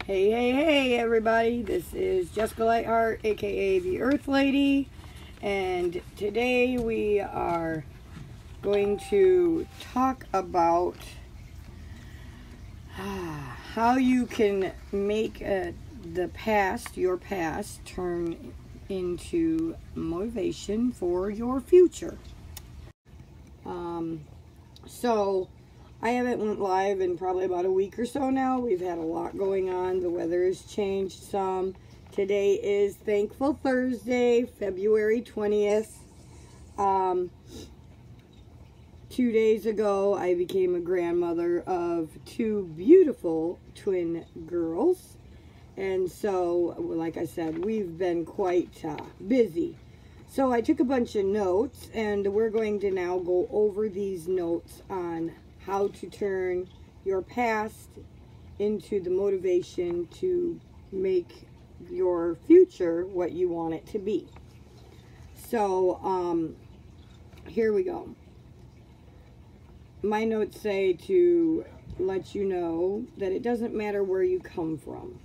Hey, hey, hey, everybody. This is Jessica Lightheart, aka the Earth Lady, and today we are going to talk about how you can make your past, turn into motivation for your future. So I haven't went live in probably about a week or so now. We've had a lot going on. The weather has changed some. Today is Thankful Thursday, February 20th. 2 days ago, I became a grandmother of two beautiful twin girls. And so, like I said, we've been quite busy. So I took a bunch of notes, and we're going to now go over these notes on how to turn your past into the motivation to make your future what you want it to be. So, here we go. My notes say to let you know that it doesn't matter where you come from.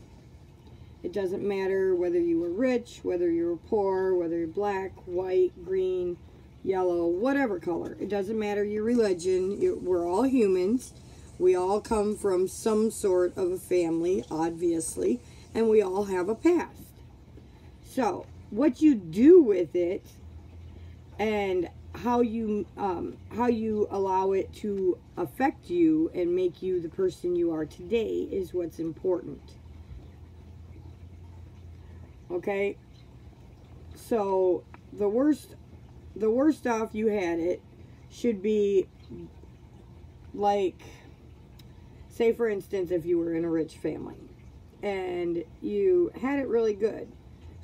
It doesn't matter whether you were rich, whether you were poor, whether you're black, white, green, yellow, whatever color. It doesn't matter your religion. We're all humans. We all come from some sort of a family, obviously, and we all have a past. So, what you do with it and how you allow it to affect you and make you the person you are today is what's important. Okay? So, the worst off you had it should be like, say for instance, if you were in a rich family and you had it really good,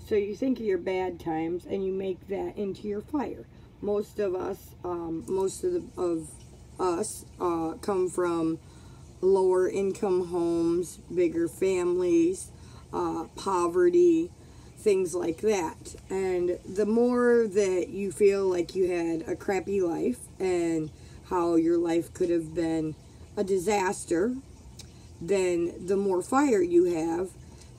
so you think of your bad times and you make that into your fire. Most of us come from lower income homes, bigger families, poverty, things like that. And the more that you feel like you had a crappy life and how your life could have been a disaster, then the more fire you have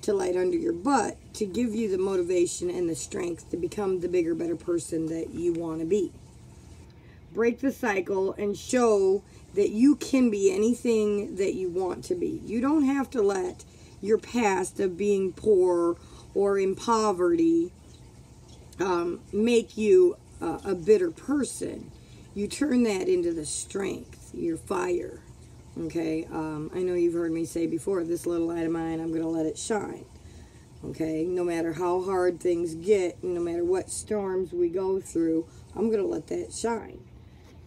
to light under your butt to give you the motivation and the strength to become the bigger, better person that you want to be. Break the cycle and show that you can be anything that you want to be. You don't have to let your past of being poor or in poverty make you a bitter person. You turn that into the strength, your fire. Okay, I know you've heard me say before, this little light of mine, I'm going to let it shine. Okay, no matter how hard things get, no matter what storms we go through, I'm going to let that shine.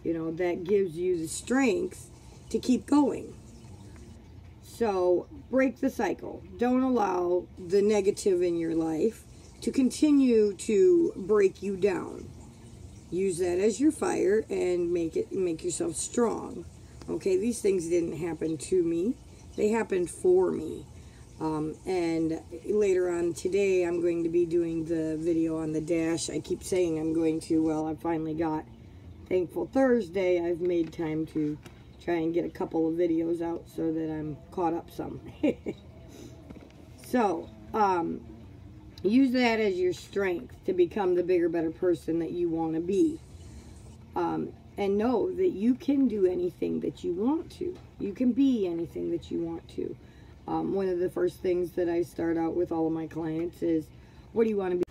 You know, that gives you the strength to keep going. So, break the cycle. Don't allow the negative in your life to continue to break you down. Use that as your fire and make yourself strong. Okay, these things didn't happen to me. They happened for me. And later on today, I'm going to be doing the video on the dash. I keep saying I'm going to. Well, I finally got Thankful Thursday. I've made time to try and get a couple of videos out so that I'm caught up some. So, use that as your strength to become the bigger, better person that you want to be. And know that you can do anything that you want to. You can be anything that you want to. One of the first things that I start out with all of my clients is, what do you want to be?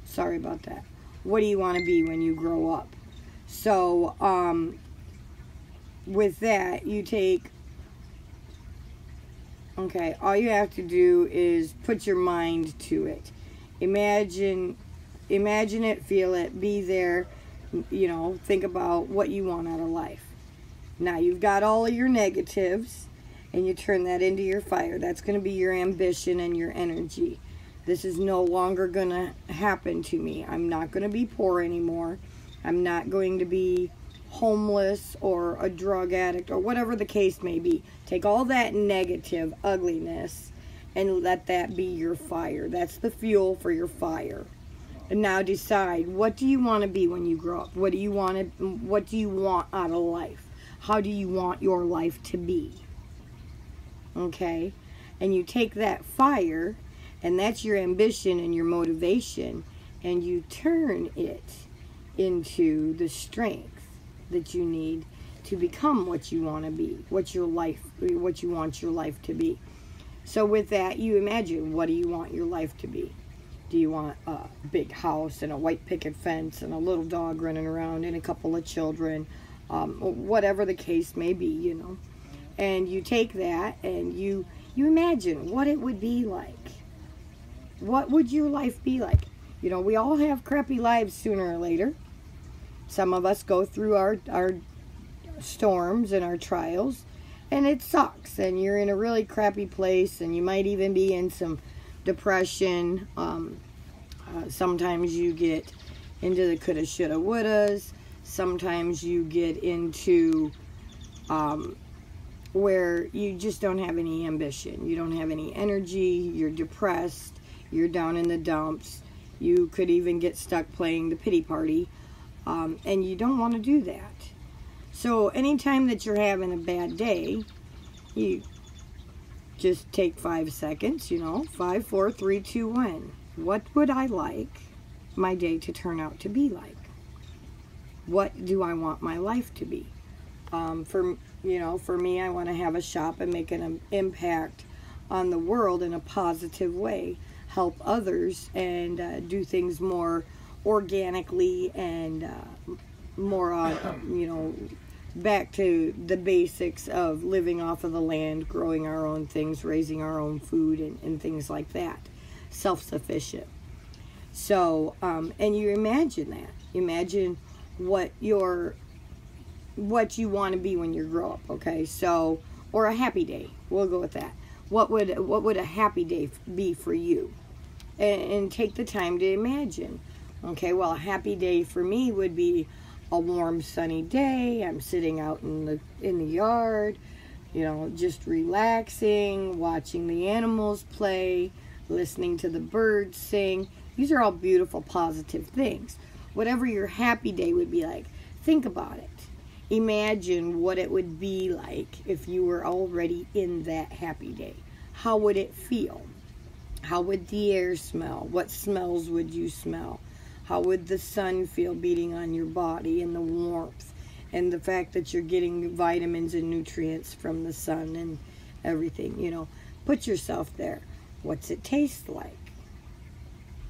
Sorry about that. What do you want to be when you grow up? So, with that, you take, okay, all you have to do is put your mind to it. Imagine it, feel it, be there, you know, think about what you want out of life. Now, you've got all of your negatives, and you turn that into your fire. That's going to be your ambition and your energy. This is no longer going to happen to me. I'm not going to be poor anymore. I'm not going to be homeless or a drug addict or whatever the case may be. Take all that negative ugliness and let that be your fire. That's the fuel for your fire. And now decide, what do you want to be when you grow up? What do you want out of life? How do you want your life to be? Okay? And you take that fire, and that's your ambition and your motivation, and you turn it into the strength that you need to become what you want to be, what you want your life to be. So with that, you imagine, what do you want your life to be? Do you want a big house and a white picket fence and a little dog running around and a couple of children? Whatever the case may be, you know. And you take that and you imagine what it would be like. What would your life be like? You know, we all have crappy lives sooner or later. Some of us go through our storms and our trials, and it sucks, and you're in a really crappy place, and you might even be in some depression. Sometimes you get into the coulda, shoulda, wouldas. Sometimes you get into where you just don't have any ambition. You don't have any energy. You're depressed. You're down in the dumps. You could even get stuck playing the pity party, and you don't want to do that. So anytime that you're having a bad day, you just take 5 seconds, 5, 4, 3, 2, 1. What would I like my day to turn out to be like? What do I want my life to be? For me, I want to have a shop and make an impact on the world in a positive way, help others, and do things more organically and more on, back to the basics of living off of the land, growing our own things, raising our own food, and things like that. Self-sufficient. So, and you imagine that. Imagine what you want to be when you grow up, okay? So, or a happy day. We'll go with that. What would a happy day be for you? And take the time to imagine. Okay, well, a happy day for me would be a warm, sunny day. I'm sitting out in the yard, just relaxing, watching the animals play, listening to the birds sing. These are all beautiful, positive things. Whatever your happy day would be like, think about it. Imagine what it would be like if you were already in that happy day. How would it feel? How would the air smell? What smells would you smell? How would the sun feel beating on your body, and the warmth, and the fact that you're getting vitamins and nutrients from the sun and everything, Put yourself there. What's it taste like?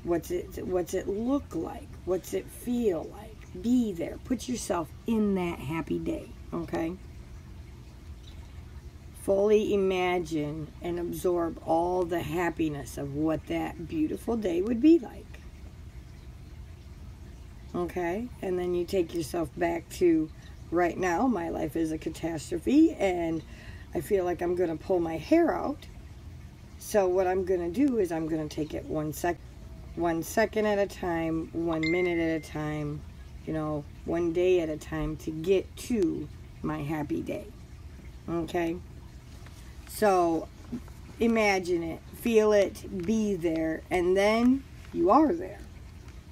What's it look like? What's it feel like? Be there. Put yourself in that happy day, okay? Fully imagine and absorb all the happiness of what that beautiful day would be like. Okay, and then you take yourself back to right now. My life is a catastrophe, and I feel like I'm going to pull my hair out. So what I'm going to do is I'm going to take it 1 second at a time, 1 minute at a time, 1 day at a time to get to my happy day. Okay, so imagine it, feel it, be there, and then you are there.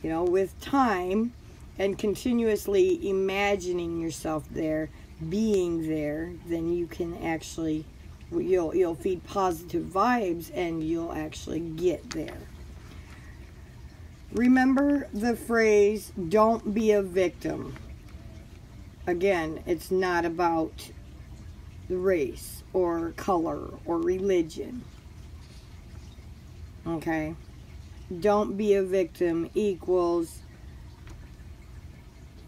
With time and continuously imagining yourself there, being there, then you can actually, you'll feed positive vibes and you'll actually get there. Remember the phrase, don't be a victim. Again, it's not about the race or color or religion. Okay? Don't be a victim equals,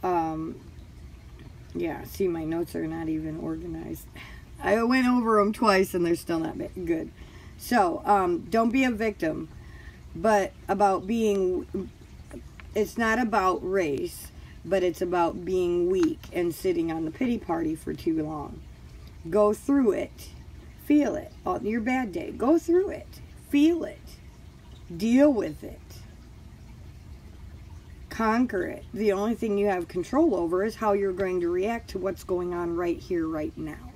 see, my notes are not even organized. I went over them twice and they're still not good. So, don't be a victim, but it's not about race, but it's about being weak and sitting on the pity party for too long. Go through it. Feel it. On your bad day, go through it. Feel it. Deal with it. Conquer it. The only thing you have control over is how you're going to react to what's going on right here, right now.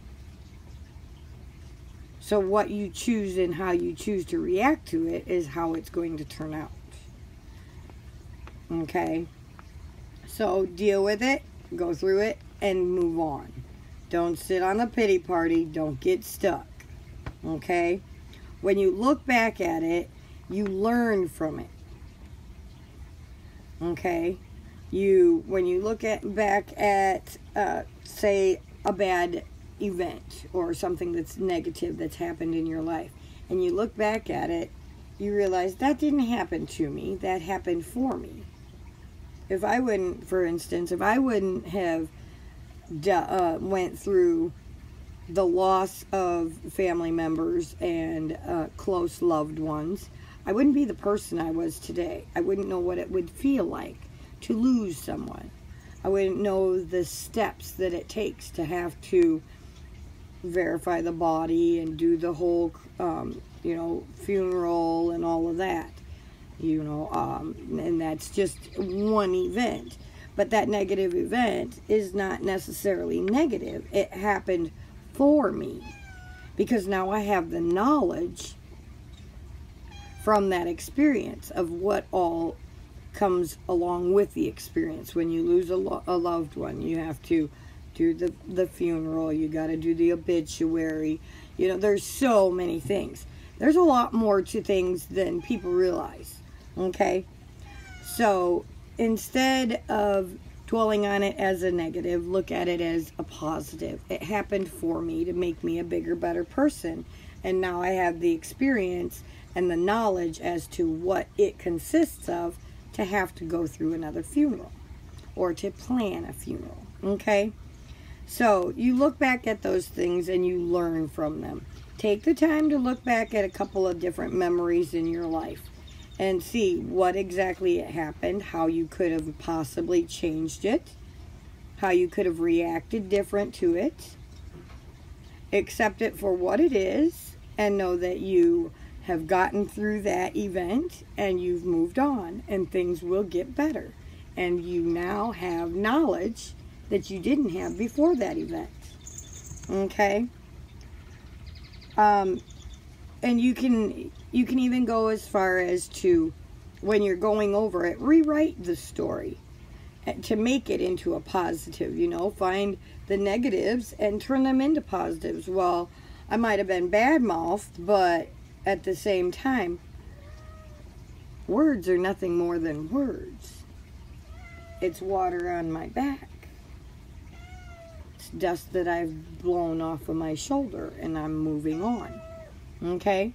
So what you choose and how you choose to react to it is how it's going to turn out. Okay? So deal with it, go through it, and move on. Don't sit on the pity party. Don't get stuck. Okay? when you look back at it, you learn from it. Okay? When you look back at, say, a bad event or something that's negative that's happened in your life, and you look back at it, you realize that didn't happen to me, that happened for me. If I wouldn't, for instance, if I wouldn't have went through the loss of family members and close loved ones, I wouldn't be the person I was today. I wouldn't know what it would feel like to lose someone. I wouldn't know the steps that it takes to have to verify the body and do the whole, funeral and all of that. And that's just one event. But that negative event is not necessarily negative. It happened for me, because now I have the knowledge from that experience of what all comes along with the experience. When you lose a loved one, you have to do the funeral, you got to do the obituary. There's so many things. There's a lot more to things than people realize. Okay? So instead of dwelling on it as a negative, look at it as a positive. It happened for me to make me a bigger, better person. And now I have the experience and the knowledge as to what it consists of to have to go through another funeral or to plan a funeral. Okay? So you look back at those things and you learn from them. Take the time to look back at a couple of different memories in your life and see what exactly happened, how you could have possibly changed it, how you could have reacted different to it. Accept it for what it is and know that you have gotten through that event and you've moved on and things will get better. And you now have knowledge that you didn't have before that event. Okay? And you can even go as far as to, when you're going over it, rewrite the story to make it into a positive. Find the negatives and turn them into positives. Well, I might have been bad-mouthed, but at the same time, words are nothing more than words. It's water on my back. It's dust that I've blown off of my shoulder, and I'm moving on. Okay?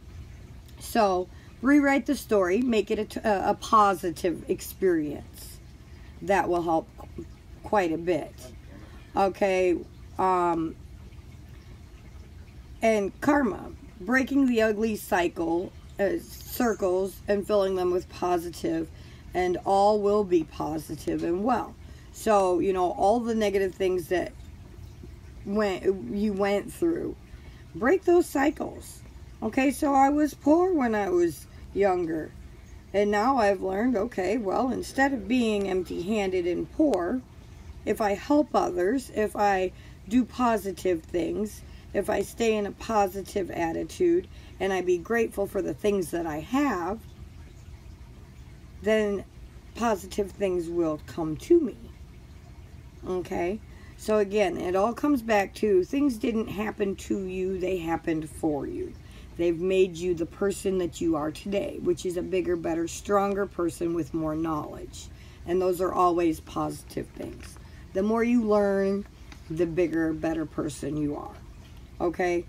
So, rewrite the story. Make it a positive experience. That will help quite a bit. Okay? And karma. Breaking the ugly circles and filling them with positive, and all will be positive and well. So, all the negative things that you went through, break those cycles. Okay, so I was poor when I was younger, and now I've learned, okay, well, instead of being empty-handed and poor, if I help others, if I do positive things, if I stay in a positive attitude and I be grateful for the things that I have, then positive things will come to me. Okay? So again, it all comes back to, things didn't happen to you, they happened for you. They've made you the person that you are today, which is a bigger, better, stronger person with more knowledge. And those are always positive things. The more you learn, the bigger, better person you are. Okay?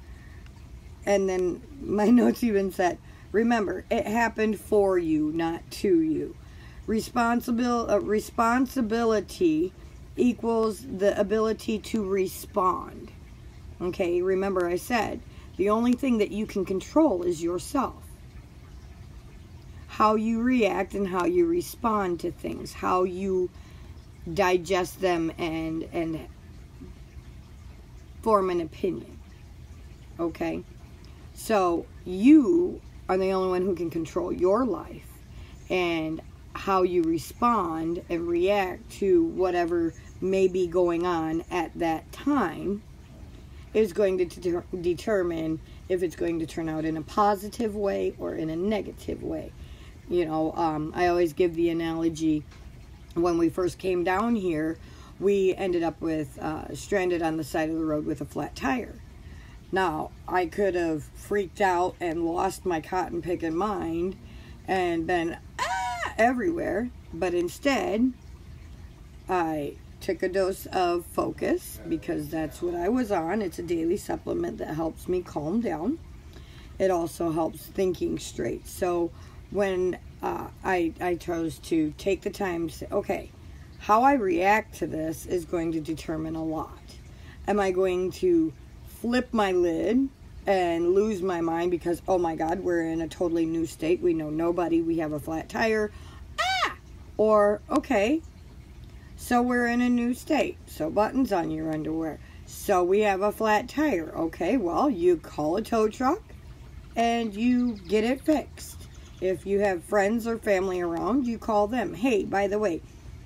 And then my notes even said, remember, it happened for you, not to you. Responsibility equals the ability to respond. Okay? Remember I said, the only thing that you can control is yourself. How you react and how you respond to things. How you digest them and form an opinion. Okay? So, you are the only one who can control your life. And how you respond and react to whatever may be going on at that time is going to determine if it's going to turn out in a positive way or in a negative way. I always give the analogy, when we first came down here, we ended up with stranded on the side of the road with a flat tire. Now, I could have freaked out and lost my cotton picking mind and been everywhere, but instead I took a dose of focus, because that's what I was on. It's a daily supplement that helps me calm down. It also helps thinking straight. So when I chose to take the time to say, okay, how I react to this is going to determine a lot. Am I going to flip my lid and lose my mind because, oh my God, we're in a totally new state, we know nobody, we have a flat tire, or okay, so we're in a new state, so buttons on your underwear, so we have a flat tire, okay, well, you call a tow truck and you get it fixed. If you have friends or family around, you call them. Hey, by the way,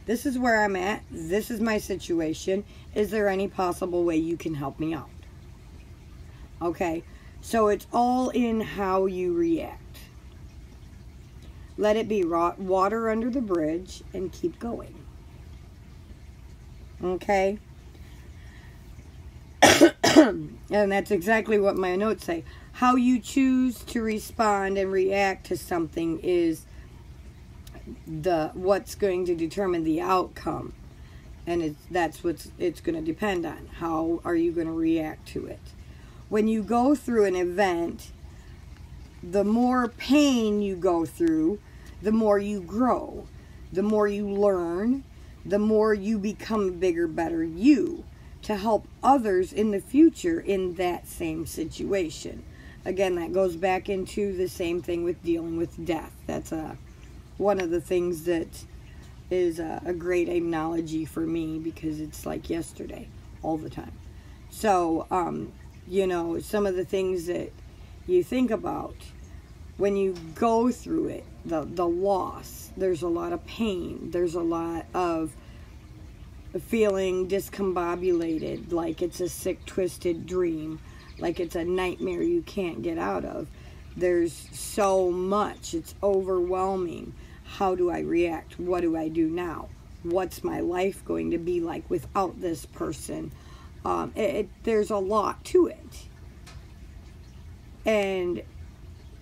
this is where I'm at, this is my situation, is there any possible way you can help me out? Okay, so it's all in how you react. Let it be water under the bridge and keep going. Okay? And that's exactly what my notes say. How you choose to respond and react to something is what's going to determine the outcome. And that's what it's going to depend on. How are you going to react to it? When you go through an event, the more pain you go through, the more you grow, the more you learn, the more you become a bigger, better you to help others in the future in that same situation. Again, that goes back into the same thing with dealing with death. That's one of the things that is a great analogy for me, because it's like yesterday all the time. So, you know, some of the things that you think about when you go through it, the loss, there's a lot of pain, there's a lot of feeling discombobulated, like it's a sick, twisted dream, like it's a nightmare you can't get out of. There's so much, it's overwhelming. How do I react? What do I do now? What's my life going to be like without this person? There's a lot to it. And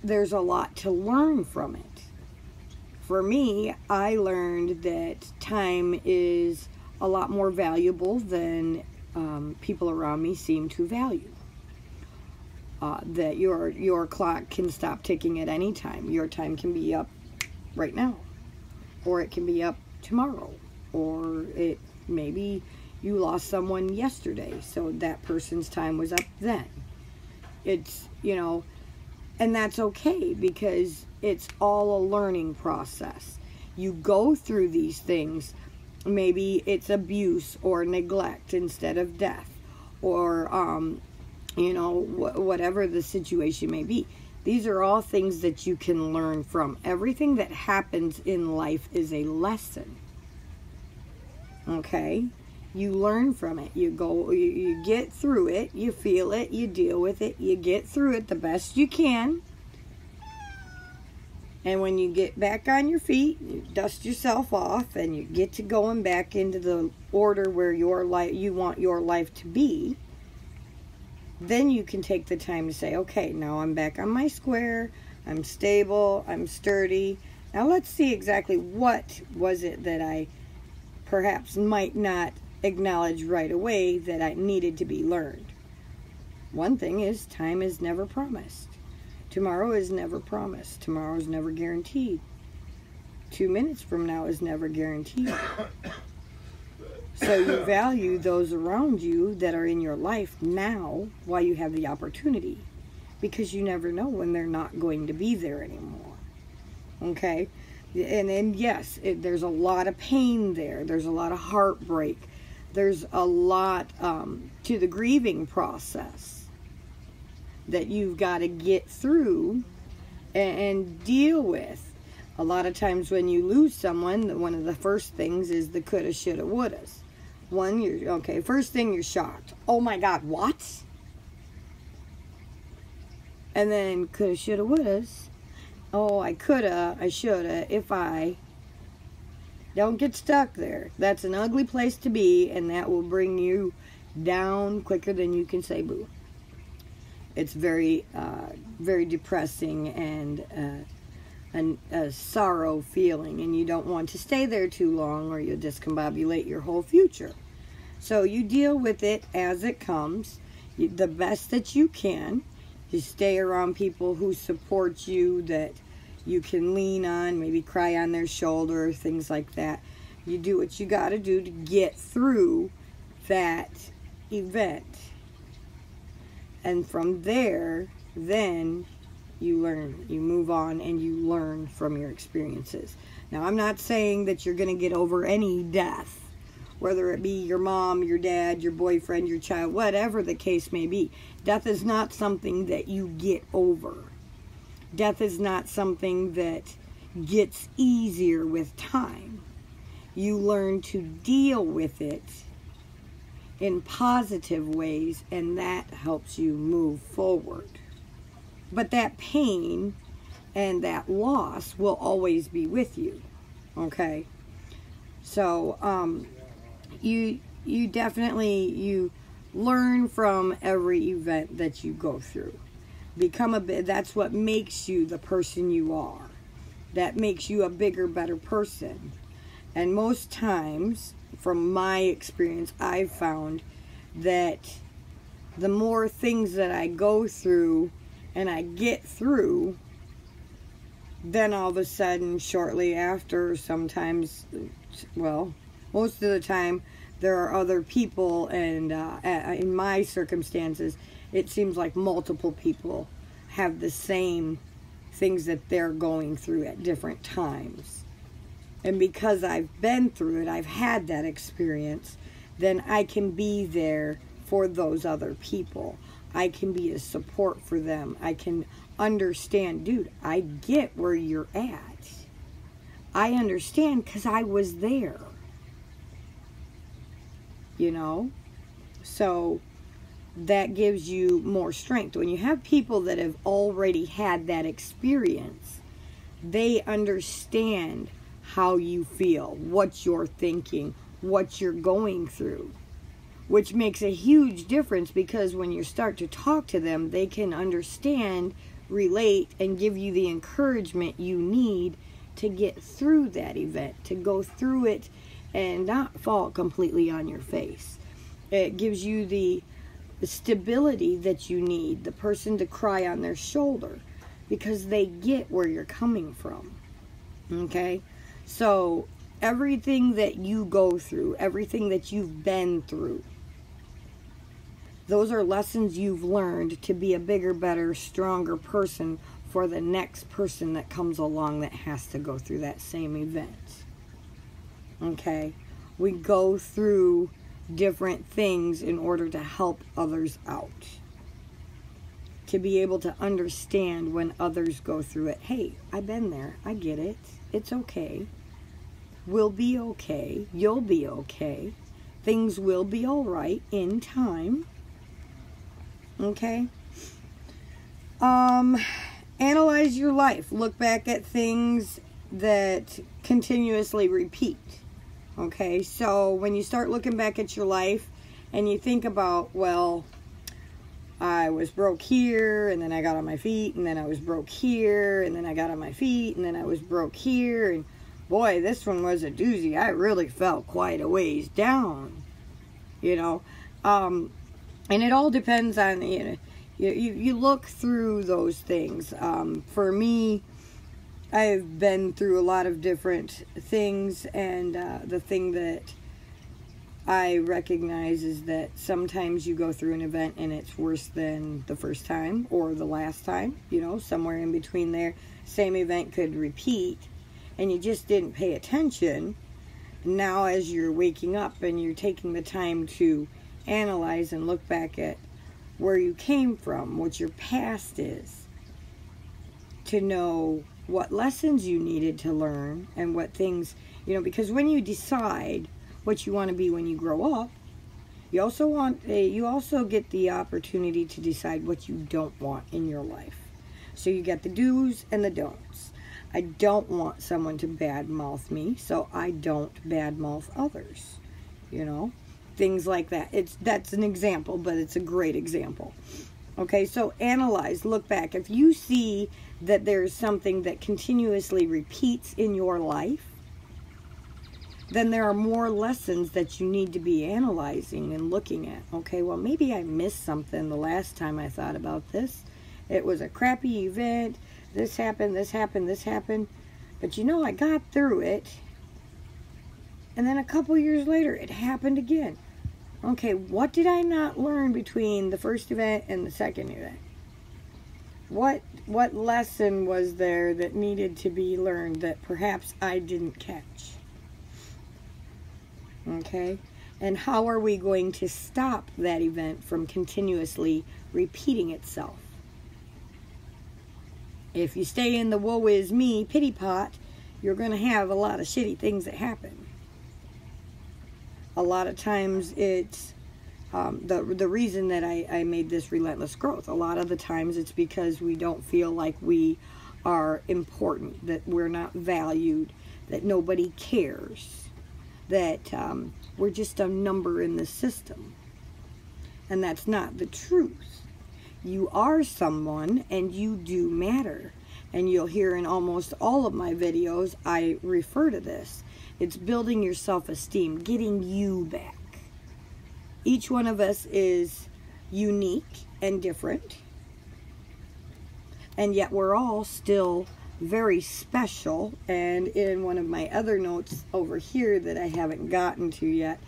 there's a lot to learn from it. For me, I learned that time is a lot more valuable than people around me seem to value. That your clock can stop ticking at any time. Your time can be up right now, or it can be up tomorrow, or maybe you lost someone yesterday, so that person's time was up then. It's, you know, and that's okay, because it's all a learning process. You go through these things. Maybe it's abuse or neglect instead of death, or you know, whatever the situation may be. These are all things that you can learn from. Everything that happens in life is a lesson. Okay? You learn from it. You get through it, you feel it, you deal with it, you get through it the best you can. And when you get back on your feet, you dust yourself off, and you get to going back into the order where you want your life to be. Then you can take the time to say, okay, now I'm back on my square, I'm stable, I'm sturdy. Now let's see exactly what was it that I perhaps might not acknowledge right away that I needed to be learned. One thing is, time is never promised. Tomorrow is never promised. Tomorrow is never guaranteed. 2 minutes from now is never guaranteed. So you value those around you that are in your life now while you have the opportunity, because you never know when they're not going to be there anymore. Okay? And then, yes, there's a lot of pain there. There's a lot of heartbreak. There's a lot to the grieving process that you've got to get through and deal with. A lot of times when you lose someone, one of the first things is the coulda, shoulda, wouldas. First thing, you're shocked. Oh my God, what? And then coulda, shoulda, wouldas. Oh, I coulda, I shoulda, if I. Don't get stuck there. That's an ugly place to be, and that will bring you down quicker than you can say boo. it's very depressing and a sorrow feeling, and you don't want to stay there too long or you'll discombobulate your whole future. So you deal with it as it comes, the best that you can. You stay around people who support you, that you can lean on, maybe cry on their shoulder, things like that. You do what you got to do to get through that event. And from there, then you learn, you move on, and you learn from your experiences. Now, I'm not saying that you're going to get over any death, whether it be your mom, your dad, your boyfriend, your child, whatever the case may be. Death is not something that you get over. Death is not something that gets easier with time. You learn to deal with it in positive ways, and that helps you move forward. But that pain and that loss will always be with you, okay? So you definitely learn from every event that you go through. That's what makes you the person you are. That makes you a bigger, better person. And most times, from my experience, I've found that the more things that I go through and I get through, then all of a sudden, shortly after, sometimes, well, most of the time, there are other people, and in my circumstances, it seems like multiple people have the same things that they're going through at different times. And because I've been through it, I've had that experience, then I can be there for those other people. I can be a support for them. I can understand, dude, I get where you're at. I understand because I was there. You know? So that gives you more strength. When you have people that have already had that experience, they understand how you feel, what you're thinking, what you're going through, which makes a huge difference, because when you start to talk to them, they can understand, relate, and give you the encouragement you need to get through that event, to go through it and not fall completely on your face. It gives you the stability that you need, the person to cry on their shoulder, because they get where you're coming from. Okay? So everything that you go through, everything that you've been through, those are lessons you've learned to be a bigger, better, stronger person for the next person that comes along that has to go through that same event. Okay? We go through different things in order to help others out. To be able to understand when others go through it. Hey, I've been there. I get it. It's okay. We'll be okay. You'll be okay. Things will be all right in time. Okay? Analyze your life. Look back at things that continuously repeat. Okay? So when you start looking back at your life and you think about, well, I was broke here, and then I got on my feet, and then I was broke here, and then I got on my feet, and then I was broke here, and boy, this one was a doozy. I really felt quite a ways down, you know. And it all depends on, you know, you look through those things. For me, I've been through a lot of different things, and the thing that I recognize is that sometimes you go through an event and it's worse than the first time or the last time, you know, somewhere in between there. Same event could repeat, and you just didn't pay attention. Now as you're waking up and you're taking the time to analyze and look back at where you came from, what your past is, to know what lessons you needed to learn and what things, you know, because when you decide what you want to be when you grow up, you also get the opportunity to decide what you don't want in your life. So you get the do's and the don'ts. I don't want someone to badmouth me, so I don't badmouth others. You know, things like that. That's an example, but it's a great example. Okay, so analyze, look back. If you see that there's something that continuously repeats in your life, then there are more lessons that you need to be analyzing and looking at. Okay, well, maybe I missed something the last time I thought about this. It was a crappy event. This happened, this happened, this happened. But you know, I got through it. And then a couple years later, it happened again. Okay, what did I not learn between the first event and the second event? What lesson was there that needed to be learned that perhaps I didn't catch? Okay, and how are we going to stop that event from continuously repeating itself? If you stay in the woe is me pity pot, you're going to have a lot of shitty things that happen. A lot of times it's the reason that I made this relentless growth. A lot of the times it's because we don't feel like we are important, that we're not valued, that nobody cares, that we're just a number in the system. And that's not the truth. You are someone and you do matter. And you'll hear in almost all of my videos I refer to this. It's building your self-esteem, getting you back. Each one of us is unique and different. And yet we're all still very special. And in one of my other notes over here that I haven't gotten to yet,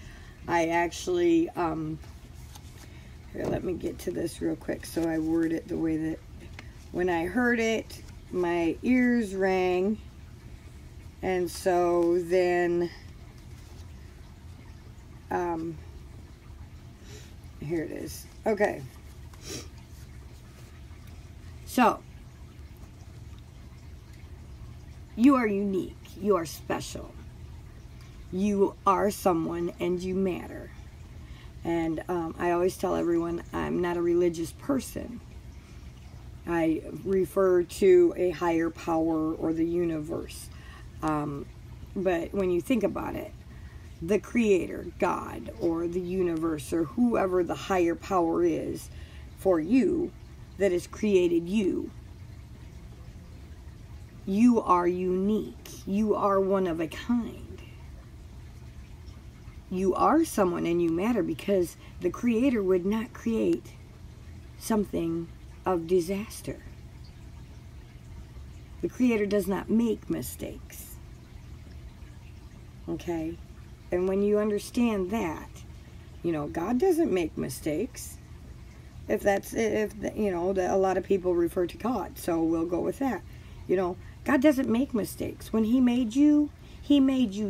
I actually, here, let me get to this real quick so I word it the way that, when I heard it, my ears rang. And so then, here it is. Okay. So, you are unique. You are special. You are someone and you matter. And I always tell everyone I'm not a religious person. I refer to a higher power or the universe. But when you think about it, the Creator, God, or the universe, or whoever the higher power is for you that has created you, you are unique. You are one of a kind. You are someone and you matter because the Creator would not create something of disaster. The Creator does not make mistakes. Okay? And when you understand that, you know, God doesn't make mistakes. If you know, a lot of people refer to God, so we'll go with that. You know, God doesn't make mistakes. When He made you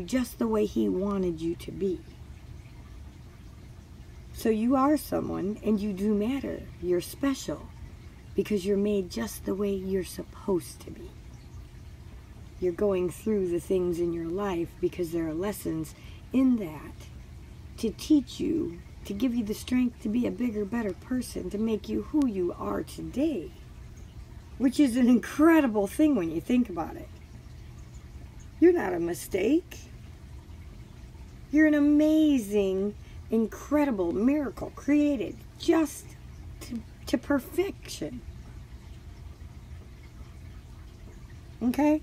just the way He wanted you to be. So you are someone and you do matter. You're special because you're made just the way you're supposed to be. You're going through the things in your life because there are lessons in that to teach you, to give you the strength to be a bigger, better person, to make you who you are today. Which is an incredible thing when you think about it. You're not a mistake. You're an amazing, incredible miracle created just to perfection. Okay?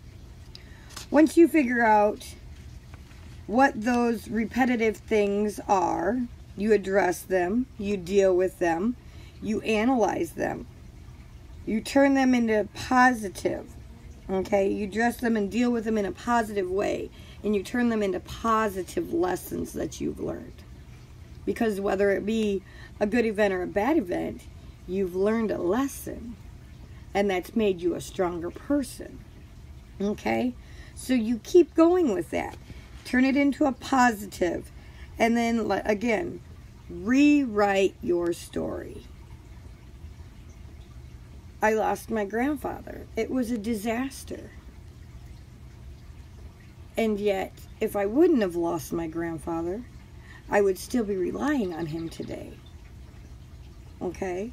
Once you figure out what those repetitive things are, you address them, you deal with them, you analyze them, you turn them into positive, okay? You address them and deal with them in a positive way, and you turn them into positive lessons that you've learned. Because whether it be a good event or a bad event, you've learned a lesson, and that's made you a stronger person, okay? So you keep going with that. Turn it into a positive. And then, again, rewrite your story. I lost my grandfather. It was a disaster. And yet, if I wouldn't have lost my grandfather, I would still be relying on him today. Okay?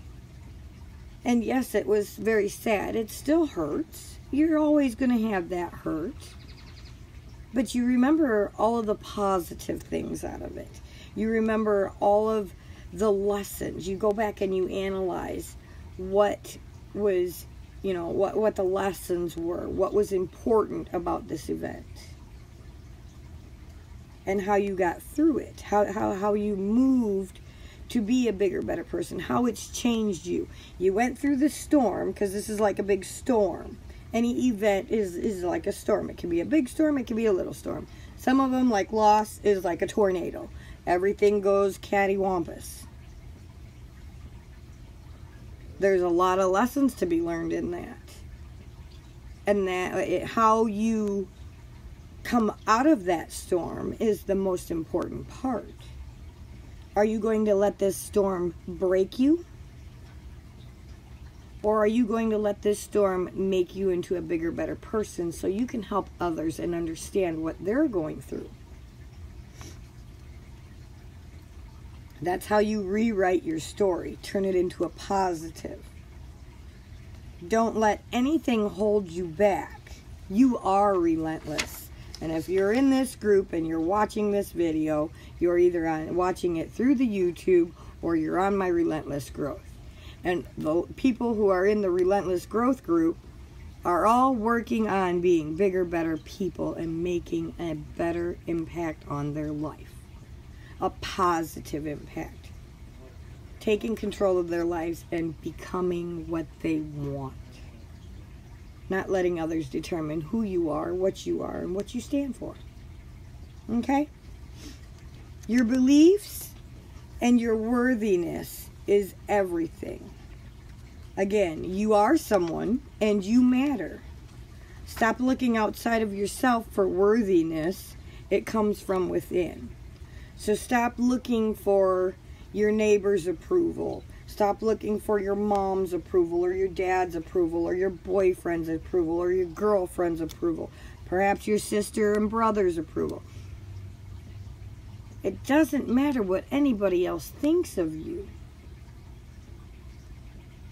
And yes, it was very sad. It still hurts. You're always going to have that hurt. But you remember all of the positive things out of it. You remember all of the lessons. You go back and you analyze what was, what the lessons were, what was important about this event, and how you got through it, how you moved to be a bigger, better person, how it's changed you. You went through the storm, because this is like a big storm. Any event is like a storm. It can be a big storm, it can be a little storm. Some of them, like loss, is like a tornado. Everything goes cattywampus. There's a lot of lessons to be learned in that. And how you come out of that storm is the most important part. Are you going to let this storm break you? Or are you going to let this storm make you into a bigger, better person so you can help others and understand what they're going through? That's how you rewrite your story. Turn it into a positive. Don't let anything hold you back. You are relentless. And if you're in this group and you're watching this video, you're either watching it through the YouTube or you're on my Relentless Growth. And the people who are in the Relentless Growth group are all working on being bigger, better people and making a better impact on their life. A positive impact. Taking control of their lives and becoming what they want. Not letting others determine who you are, and what you stand for. Okay? Your beliefs and your worthiness is everything. Again, you are someone and you matter. Stop looking outside of yourself for worthiness. It comes from within. So stop looking for your neighbor's approval. Stop looking for your mom's approval or your dad's approval or your boyfriend's approval or your girlfriend's approval. Perhaps your sister and brother's approval. It doesn't matter what anybody else thinks of you.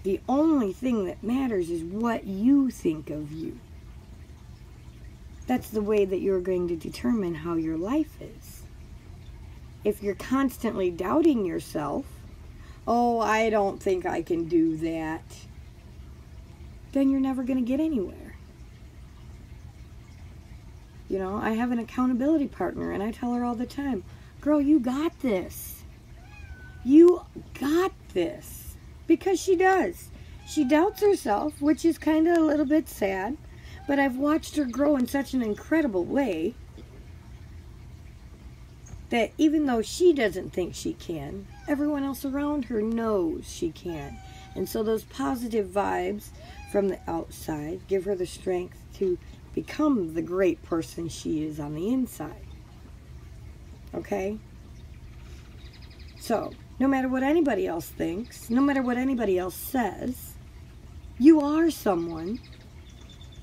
The only thing that matters is what you think of you. That's the way that you're going to determine how your life is. If you're constantly doubting yourself, oh, I don't think I can do that, then you're never going to get anywhere. I have an accountability partner and I tell her all the time, girl, you got this. You got this. Because she does. She doubts herself, which is kind of a little bit sad, but I've watched her grow in such an incredible way that even though she doesn't think she can, everyone else around her knows she can. And so those positive vibes from the outside give her the strength to become the great person she is on the inside. Okay? So, no matter what anybody else thinks, no matter what anybody else says, you are someone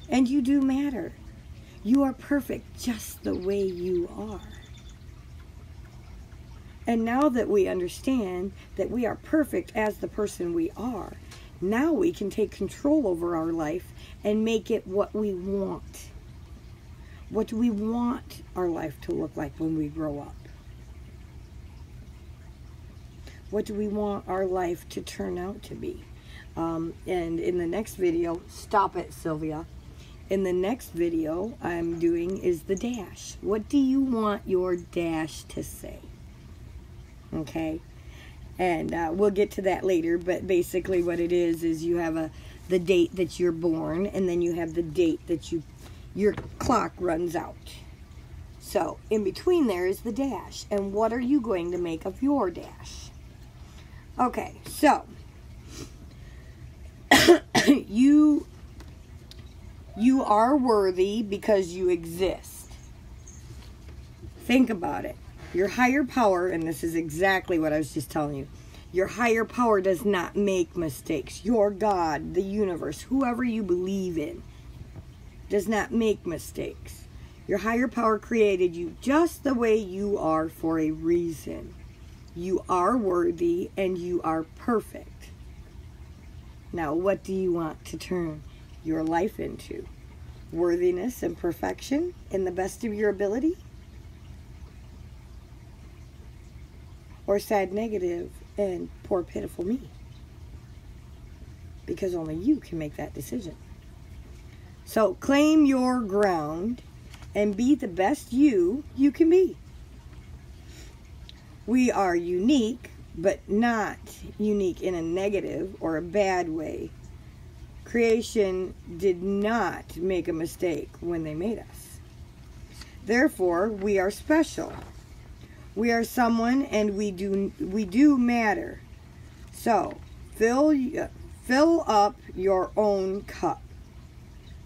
and you do matter. You are perfect just the way you are. And now that we understand that we are perfect as the person we are, now we can take control over our life and make it what we want. What do we want our life to look like when we grow up? What do we want our life to turn out to be? And in the next video, stop it, Sylvia. In the next video I'm doing is the dash. What do you want your dash to say? Okay? And we'll get to that later, but basically what it is you have the date that you're born, and then you have the date that your clock runs out. So, in between there is the dash. And what are you going to make of your dash? Okay, so you are worthy because you exist. Think about it. Your higher power, and this is exactly what I was just telling you, your higher power does not make mistakes. Your God, the universe, whoever you believe in, does not make mistakes. Your higher power created you just the way you are for a reason. You are worthy and you are perfect. Now, what do you want to turn your life into? Worthiness and perfection in the best of your ability? Or sad, negative, and poor, pitiful me? because only you can make that decision. So claim your ground and be the best you can be. We are unique, but not unique in a negative or a bad way. Creation did not make a mistake when they made us. Therefore, we are special. We are someone, and we do matter. So, fill up your own cup.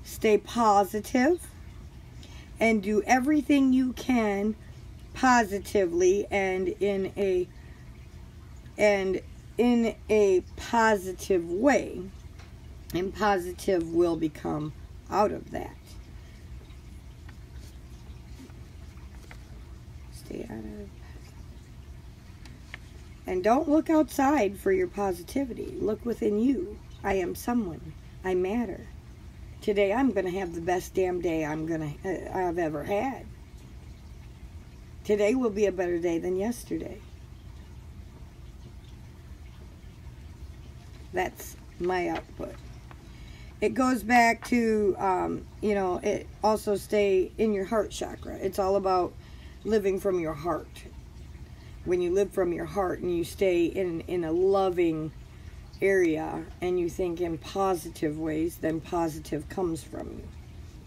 Stay positive and do everything you can positively and in a positive way, and positive will become out of that. Stay out of. And don't look outside for your positivity. Look within you. I am someone. I matter. Today I'm going to have the best damn day I've ever had. Today will be a better day than yesterday. That's my output. It goes back to, it also stay in your heart chakra. It's all about living from your heart. When you live from your heart and you stay in a loving area and you think in positive ways, then positive comes from you.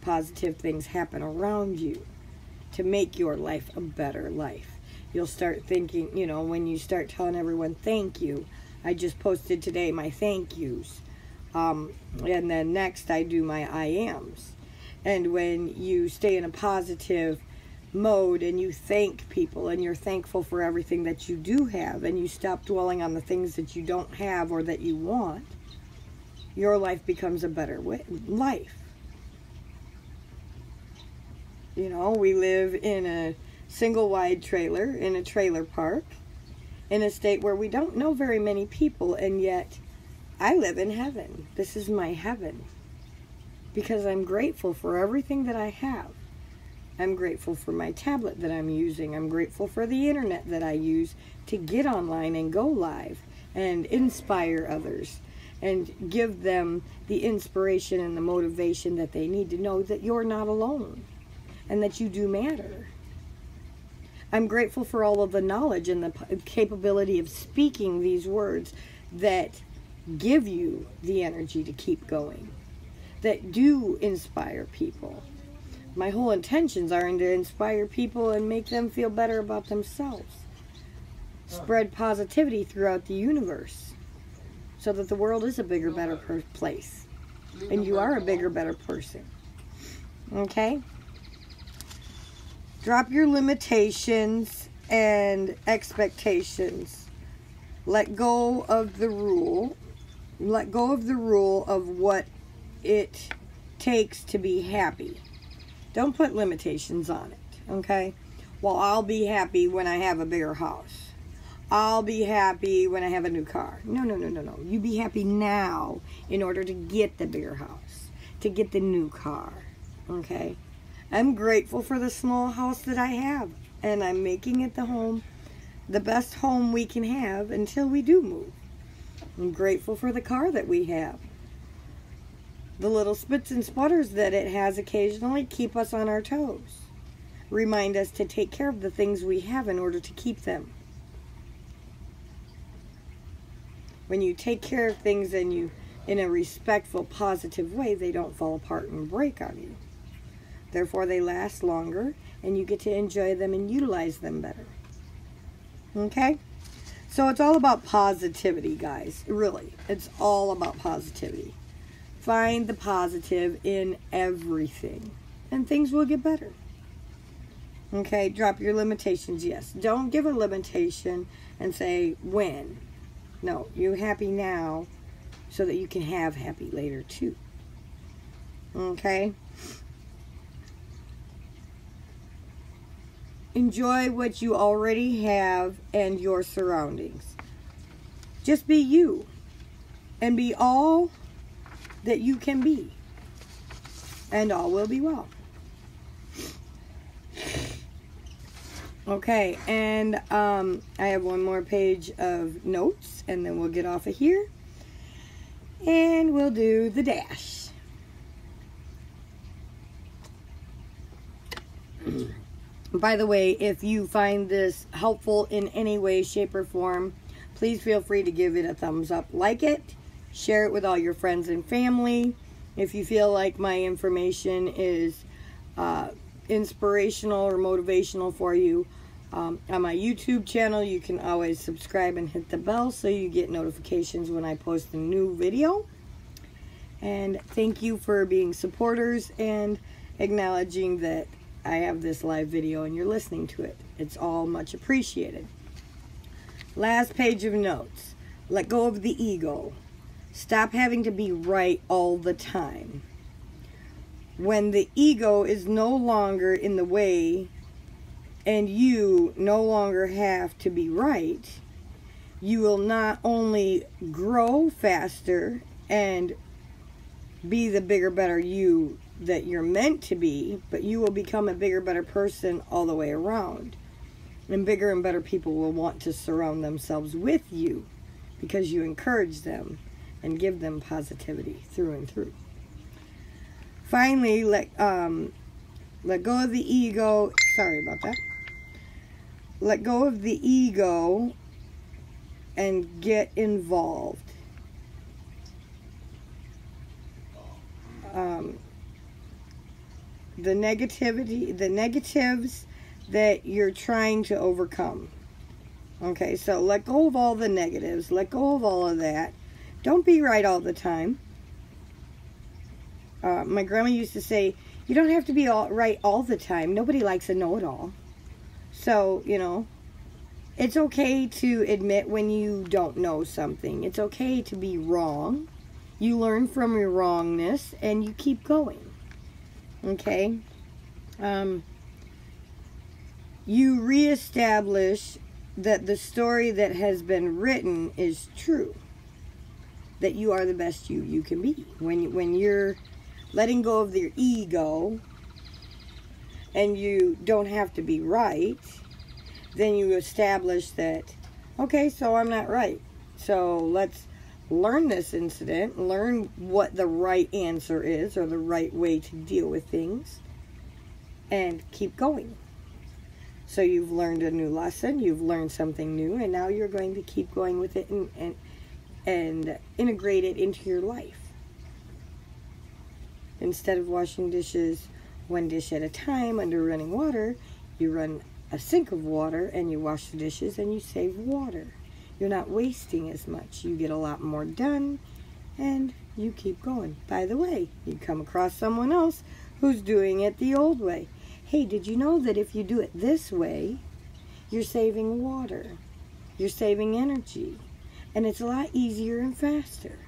Positive things happen around you to make your life a better life. You'll start thinking, when you start telling everyone thank you. I just posted today my thank yous. And then next I do my I ams. And when you stay in a positive mode and you thank people and you're thankful for everything that you do have and you stop dwelling on the things that you don't have or that you want, your life becomes a better life. We live in a single wide trailer in a trailer park in a state where we don't know very many people, and yet I live in heaven. This is my heaven because I'm grateful for everything that I have. I'm grateful for my tablet that I'm using. I'm grateful for the internet that I use to get online and go live and inspire others and give them the inspiration and the motivation that they need to know that you're not alone and that you do matter. I'm grateful for all of the knowledge and the capability of speaking these words that give you the energy to keep going, that do inspire people. My whole intentions are to inspire people and make them feel better about themselves. Spread positivity throughout the universe so that the world is a bigger, better place. And you are a bigger, better person. Okay? Drop your limitations and expectations. Let go of the rule. Let go of the rule of what it takes to be happy. Don't put limitations on it, okay? Well, I'll be happy when I have a bigger house. I'll be happy when I have a new car. No. You be happy now in order to get the bigger house, to get the new car, okay? I'm grateful for the small house that I have, and I'm making it the best home we can have until we do move. I'm grateful for the car that we have. The little spits and sputters that it has occasionally keep us on our toes. Remind us to take care of the things we have in order to keep them. When you take care of things and you, in a respectful, positive way, they don't fall apart and break on you. Therefore, they last longer, and you get to enjoy them and utilize them better. Okay? So it's all about positivity, guys. Really, it's all about positivity. Find the positive in everything, and things will get better. Okay? Drop your limitations, yes. Don't give a limitation and say, when. No, you're happy now so that you can have happy later, too. Okay? Enjoy what you already have and your surroundings. Just be you and be all that you can be, and all will be well. Okay, and I have one more page of notes, and then we'll get off of here. And we'll do the dash. By the way, if you find this helpful in any way, shape, or form, please feel free to give it a thumbs up, like it, share it with all your friends and family. If you feel like my information is inspirational or motivational for you, on my YouTube channel, you can always subscribe and hit the bell so you get notifications when I post a new video. And thank you for being supporters and acknowledging that I have this live video and you're listening to it. It's all much appreciated. Last page of notes. Let go of the ego. Stop having to be right all the time. When the ego is no longer in the way and you no longer have to be right, you will not only grow faster and be the bigger, better you that you're meant to be, but you will become a bigger, better person all the way around. And bigger and better people will want to surround themselves with you because you encourage them and give them positivity through and through. Finally, let go of the ego. Sorry about that. Let go of the ego and get involved. The negatives that you're trying to overcome. Okay, so let go of all the negatives. Let go of all of that. Don't be right all the time. My grandma used to say, you don't have to be right all the time. Nobody likes a know-it-all. So, you know, it's okay to admit when you don't know something. It's okay to be wrong. You learn from your wrongness and you keep going. Okay? You reestablish that the story that has been written is true. That you are the best you can be. When you're letting go of your ego and you don't have to be right, then you establish that, okay, so I'm not right. So let's learn this incident, learn what the right answer is or the right way to deal with things, and keep going. So you've learned a new lesson, you've learned something new, and now you're going to keep going with it and integrate it into your life. Instead of washing dishes one dish at a time under running water, you run a sink of water and you wash the dishes and you save water. You're not wasting as much. You get a lot more done and you keep going. By the way, you come across someone else who's doing it the old way. Hey, did you know that if you do it this way, you're saving water, you're saving energy, and it's a lot easier and faster.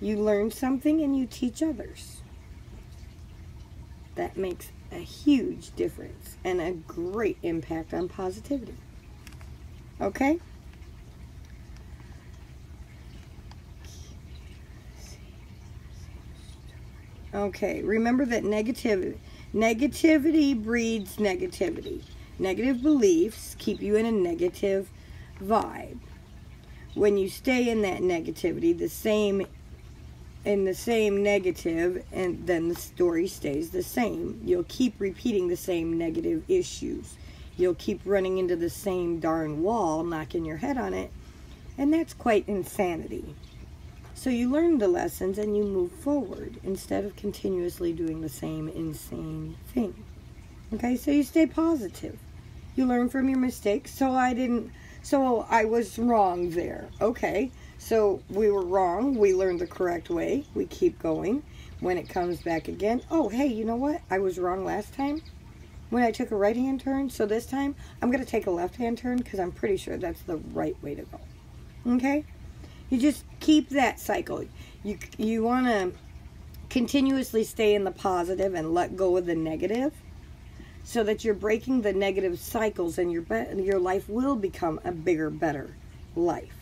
You learn something and you teach others. That makes a huge difference and a great impact on positivity. Okay? Okay, remember that negativity breeds negativity. Negative beliefs keep you in a negative vibe. When you stay in that negativity, the same negative, and then the story stays the same. You'll keep repeating the same negative issues. You'll keep running into the same darn wall, knocking your head on it, and that's quite insanity. So you learn the lessons and you move forward instead of continuously doing the same insane thing. Okay, so you stay positive. You learn from your mistakes. So I was wrong there. Okay, so we were wrong. We learned the correct way. We keep going. When it comes back again, oh, hey, you know what? I was wrong last time when I took a right-hand turn. So this time, I'm going to take a left-hand turn because I'm pretty sure that's the right way to go. Okay? You just keep that cycle. You want to continuously stay in the positive and let go of the negative so that you're breaking the negative cycles and your life will become a bigger, better life.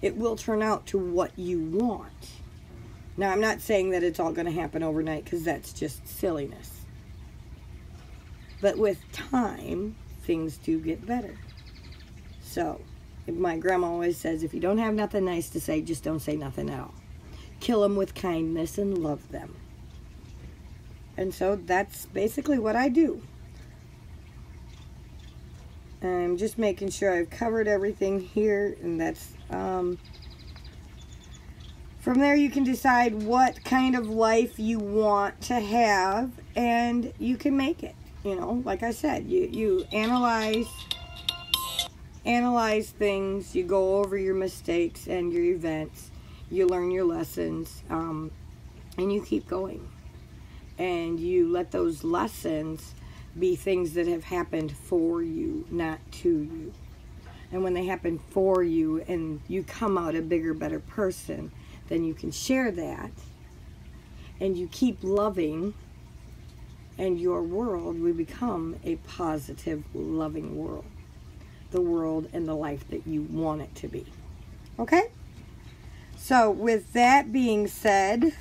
It will turn out to what you want. Now, I'm not saying that it's all going to happen overnight because that's just silliness. But with time, things do get better. So, my grandma always says, if you don't have nothing nice to say, just don't say nothing at all. Kill them with kindness and love them. And so that's basically what I do. I'm just making sure I've covered everything here, and that's from there you can decide what kind of life you want to have, and you can make it. You know, like I said, you analyze things, you go over your mistakes and your events, you learn your lessons, and you keep going. And you let those lessons be things that have happened for you, not to you. And when they happen for you and you come out a bigger, better person, then you can share that, and you keep loving, and your world will become a positive, loving world. The world and the life that you want it to be. Okay? So with that being said,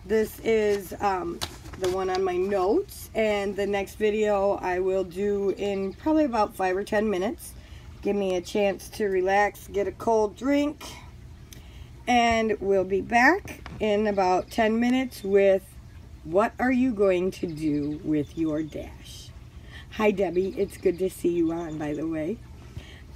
this is the one on my notes, and the next video I will do in probably about 5 or 10 minutes. Give me a chance to relax, get a cold drink, and we'll be back in about 10 minutes with what are you going to do with your dash. Hi Debbie, it's good to see you on, by the way.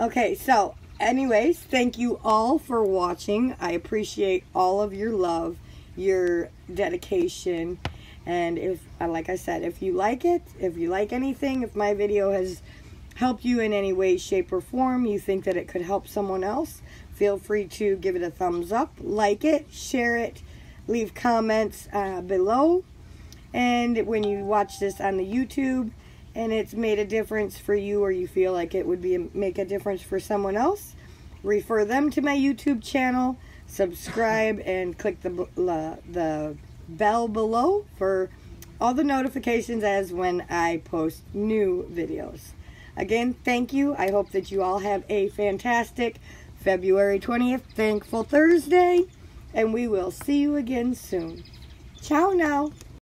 Okay, so anyways, thank you all for watching. I appreciate all of your love, your dedication, and if, like I said, if you like it, if you like anything, if my video has helped you in any way, shape, or form, you think that it could help someone else, feel free to give it a thumbs up, like it, share it, leave comments below. And when you watch this on the YouTube and it's made a difference for you, or you feel like it would make a difference for someone else, refer them to my YouTube channel, subscribe, and click the bell below for all the notifications as when I post new videos. Again, thank you. I hope that you all have a fantastic February 20th, Thankful Thursday, and we will see you again soon. Ciao now.